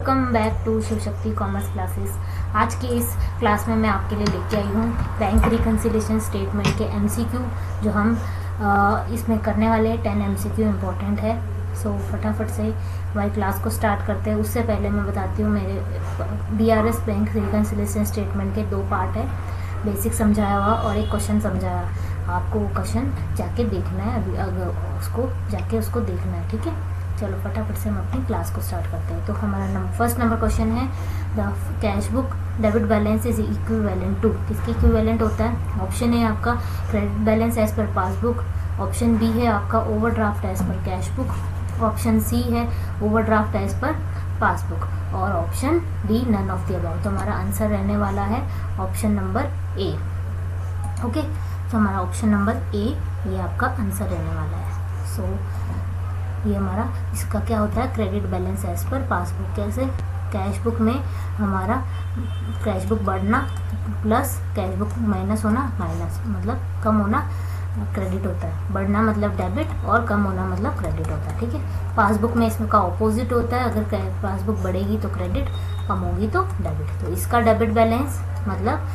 Welcome back to Shiv Shakti commerce classes. आज की इस क्लास में मैं आपके लिए लेके आई हूँ बैंक रिकन्सिलिएशन स्टेटमेंट के एमसीक्यू, जो हम इसमें करने वाले 10 एमसीक्यू इम्पोर्टेंट है। सो फटाफट से हमारी क्लास को स्टार्ट करते हैं। उससे पहले मैं बताती हूँ, मेरे बीआरएस बैंक रिकन्सिलिएशन स्टेटमेंट के 2 पार्ट है, बेसिक समझाया हुआ और एक क्वेश्चन समझाया। आपको वो क्वेश्चन जाके देखना है, अभी अगर उसको देखना है, ठीक है। चलो फटाफट से हम अपनी क्लास को स्टार्ट करते हैं। तो हमारा फर्स्ट नंबर क्वेश्चन है, the cash book debit balance is equivalent to. किसके इक्विवेलेंट होता है? ऑप्शन ए आपका credit balance as per passbook, option B है आपका overdraft as per cash book, option C है ओवरड्राफ्ट एज पर पासबुक, और option D none of the above. तो हमारा आंसर रहने वाला है ऑप्शन नंबर ए। ओके, तो हमारा ऑप्शन नंबर ए ये आपका आंसर रहने वाला है। सो ये हमारा इसका क्या होता है, credit balance as per passbook. कैसे? कैश बुक में हमारा कैश बुक बढ़ना प्लस कैश बुक माइनस होना, माइनस मतलब कम होना क्रेडिट होता है, बढ़ना मतलब डेबिट और कम होना मतलब क्रेडिट होता है, ठीक है। पासबुक में इसमें का ऑपोजिट होता है, अगर पासबुक बढ़ेगी तो क्रेडिट, कम होगी तो डेबिट। तो इसका डेबिट बैलेंस मतलब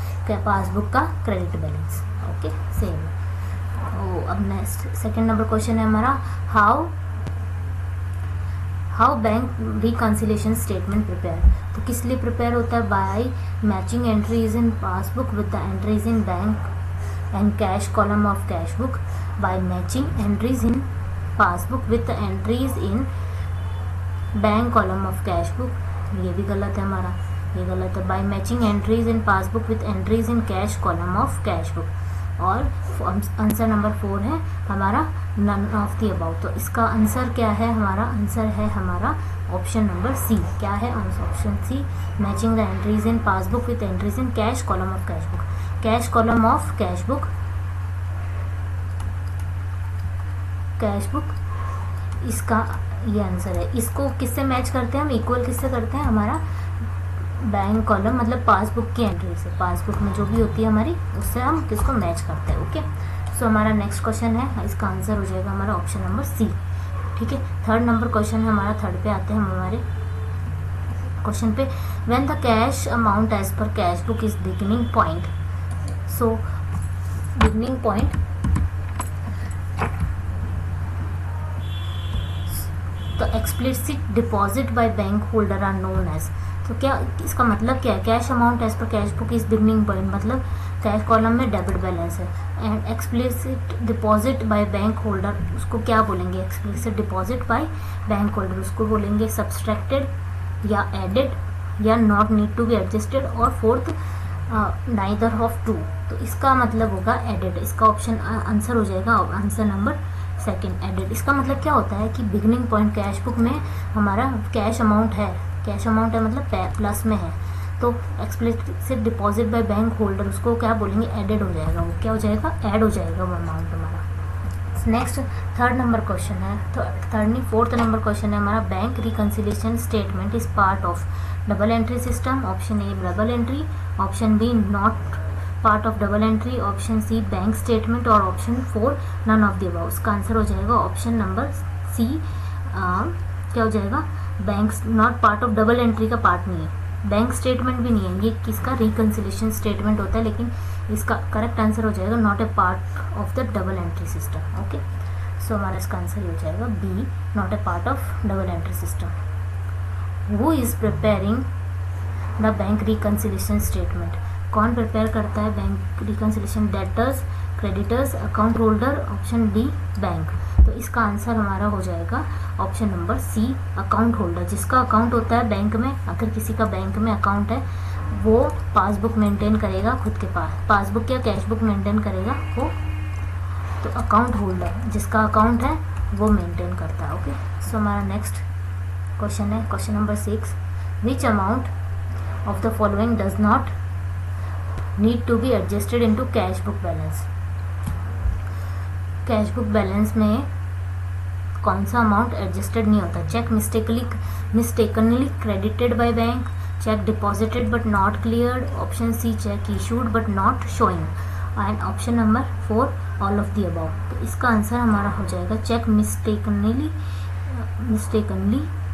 पासबुक का क्रेडिट बैलेंस। Okay, same. अब नेक्स्ट सेकेंड नंबर क्वेश्चन है हमारा, how bank reconciliation statement prepare. तो किस लिए प्रिपेयर होता है? By matching entries in passbook with the entries in bank and cash column of cash book, by matching entries in passbook with the entries in bank column of cash book. ये भी गलत है हमारा, ये गलत है। By matching entries in passbook with entries in cash column of cash book. और answer number 4 है हमारा नन ऑफ द अबाउ। तो इसका आंसर क्या है? हमारा आंसर है हमारा ऑप्शन नंबर सी। क्या है option C? Matching the entries in passbook with entries in cash column of cash book. Cash column of cash book, इसका ये आंसर है। इसको किससे मैच करते हैं हम? इक्वल किससे करते हैं? हमारा बैंक कॉलम मतलब पासबुक की एंट्री से, पासबुक में जो भी होती है हमारी, उससे हम किसको मैच करते हैं। ओके, सो हमारा नेक्स्ट क्वेश्चन है, इसका आंसर हो जाएगा हमारा ऑप्शन नंबर सी, ठीक है। थर्ड नंबर क्वेश्चन है हमारा, थर्ड पे आते हैं हम हमारे क्वेश्चन पे। When the cash amount as per cash book is beginning point. So beginning point, तो explicit deposit by bank holder are known as. तो क्या इसका मतलब क्या है? Cash amount as per cash book is beginning point मतलब cash column में debit balance है, and explicit deposit by bank holder, उसको क्या बोलेंगे? Explicit deposit by bank holder, उसको बोलेंगे सब्सट्रैक्टेड या एडेड या not need to be adjusted, और फोर्थ नाइदर ऑफ टू। तो इसका मतलब होगा एडेड। इसका ऑप्शन आंसर हो जाएगा आंसर नंबर सेकेंड, एडेड। इसका मतलब क्या होता है कि बिगिनिंग पॉइंट कैश बुक में हमारा कैश अमाउंट है, कैश अमाउंट है मतलब प्लस में है, तो explicit deposit by bank holder उसको क्या बोलेंगे? एडेड हो जाएगा। वो क्या हो जाएगा? ऐड हो जाएगा वो अमाउंट हमारा। नेक्स्ट थर्ड नंबर क्वेश्चन है, थर्ड नहीं फोर्थ नंबर क्वेश्चन है हमारा, bank reconciliation statement is part of double entry system. Option A double entry, option B not part of double entry, option C bank statement, और option 4 none of the above. उसका answer हो जाएगा option number C. क्या हो जाएगा? Bank not part of double entry का part नहीं है, बैंक स्टेटमेंट भी नहीं है, ये किसका रिकन्सिलिएशन स्टेटमेंट होता है, लेकिन इसका करेक्ट आंसर हो जाएगा not a part of the double entry system. Okay, so हमारा इसका आंसर हो जाएगा B, not a part of double entry system. Who is preparing the bank reconciliation statement? कौन प्रिपेयर करता है bank reconciliation? Debtors, creditors, account holder, option D bank. तो इसका answer हमारा हो जाएगा option number C, account holder. जिसका account होता है बैंक में, अगर किसी का बैंक में अकाउंट है, वो पासबुक मेंटेन करेगा खुद के पास, पासबुक या कैश बुक मेंटेन करेगा वो, तो अकाउंट होल्डर जिसका अकाउंट है वो मेंटेन करता है। ओके, सो हमारा नेक्स्ट क्वेश्चन है question number 6, which amount of the following does not need to be adjusted into cash book balance. Cash book balance में कौन सा अमाउंट एडजस्टेड नहीं होता? Cheque mistakenly credited by bank, cheque deposited but not cleared, option C cheque issued but not showing, and option number 4 all of the above. तो इसका answer हमारा हो जाएगा cheque mistakenly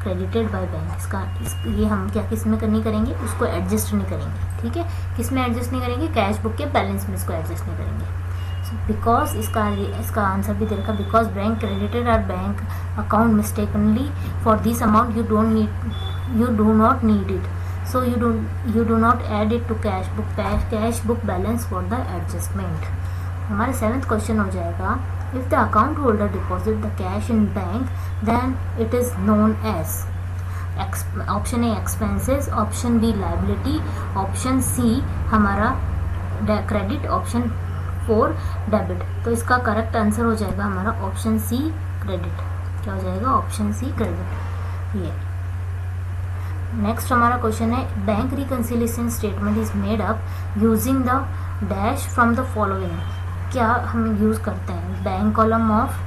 credited by bank. ये हम क्या किस में नहीं करेंगे, उसको एडजस्ट नहीं करेंगे, ठीक है। किस में एडजस्ट नहीं करेंगे, कैश बुक के बैलेंस में इसको एडजस्ट नहीं करेंगे। बिकॉज इसका आंसर भी दे रखा, because bank credited are bank account mistakenly for this amount you do not need it, so you do not add it to cash book balance for the adjustment। हमारे 7th question हो जाएगा, if the account holder deposit the cash in bank then it is known as option A expenses, option B liability, option C हमारा credit, option 4 debit. तो इसका correct answer हो जाएगा हमारा option C credit. क्या हो जाएगा, ऑप्शन सी क्रेडिट। ये नेक्स्ट हमारा क्वेश्चन है, bank reconciliation statement is made up using the dash from the following. क्या हम यूज़ करते हैं, bank column of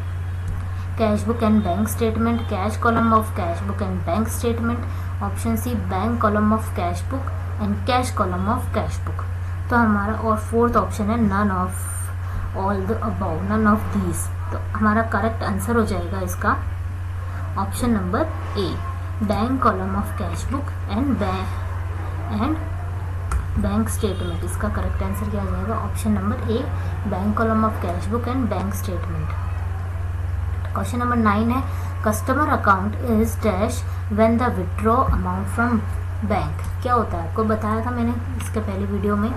cash book and bank statement, cash column of cash book and bank statement, option C bank column of cash book and cash column of cash book. तो हमारा और 4th option है none of all the above, none of these. तो हमारा correct answer हो जाएगा इसका option number A, bank column of cash book and bank statement. इसका करेक्ट आंसर क्या हो जाएगा, option number A, bank column of cash book and bank statement. Question number 9 है, customer account is dash when the withdraw amount from bank. क्या होता है, आपको बताया था मैंने इसके पहले वीडियो में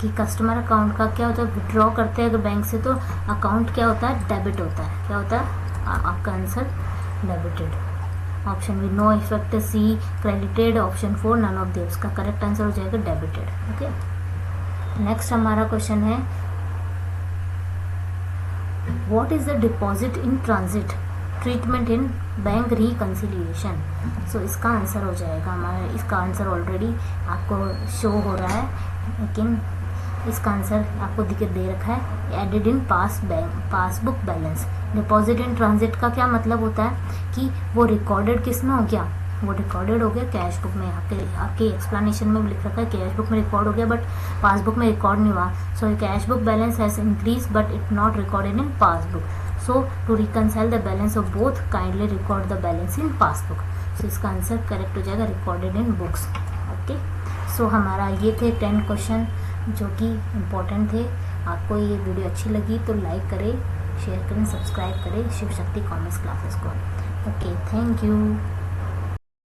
कि कस्टमर अकाउंट का क्या होता है, विथड्रॉ करते हैं अगर बैंक से तो अकाउंट क्या होता है, डेबिट होता है। क्या होता है, आपका answer debited. Option B no effect, C credited, option 4 none of this. का करेक्ट आंसर हो जाएगा डेबिटेड। ओके, नेक्स्ट हमारा क्वेश्चन है, what is the deposit in transit treatment in bank reconciliation. So इसका आंसर हो जाएगा हमारा, इसका आंसर ऑलरेडी आपको शो हो रहा है, लेकिन इसका आंसर आपको दे रखा है, added in passbook balance. Deposit in transit का क्या मतलब होता है कि वो रिकॉर्डेड किस में हो गया, वो रिकॉर्डेड हो गया कैश बुक में। आपके एक्सप्लेनेशन में लिख रखा है कैश बुक में रिकॉर्ड हो गया बट पासबुक में रिकॉर्ड नहीं हुआ। So cash book balance has increase but it not recorded in passbook. So to reconcile the balance of both kindly record the balance in passbook. So इसका answer correct हो जाएगा recorded in books. Okay, so हमारा ये थे 10 question जो कि important थे। आपको ये वीडियो अच्छी लगी तो लाइक करें, शेयर करें, सब्सक्राइब करें शिव शक्ति कॉमर्स क्लासेस को। Okay, thank you.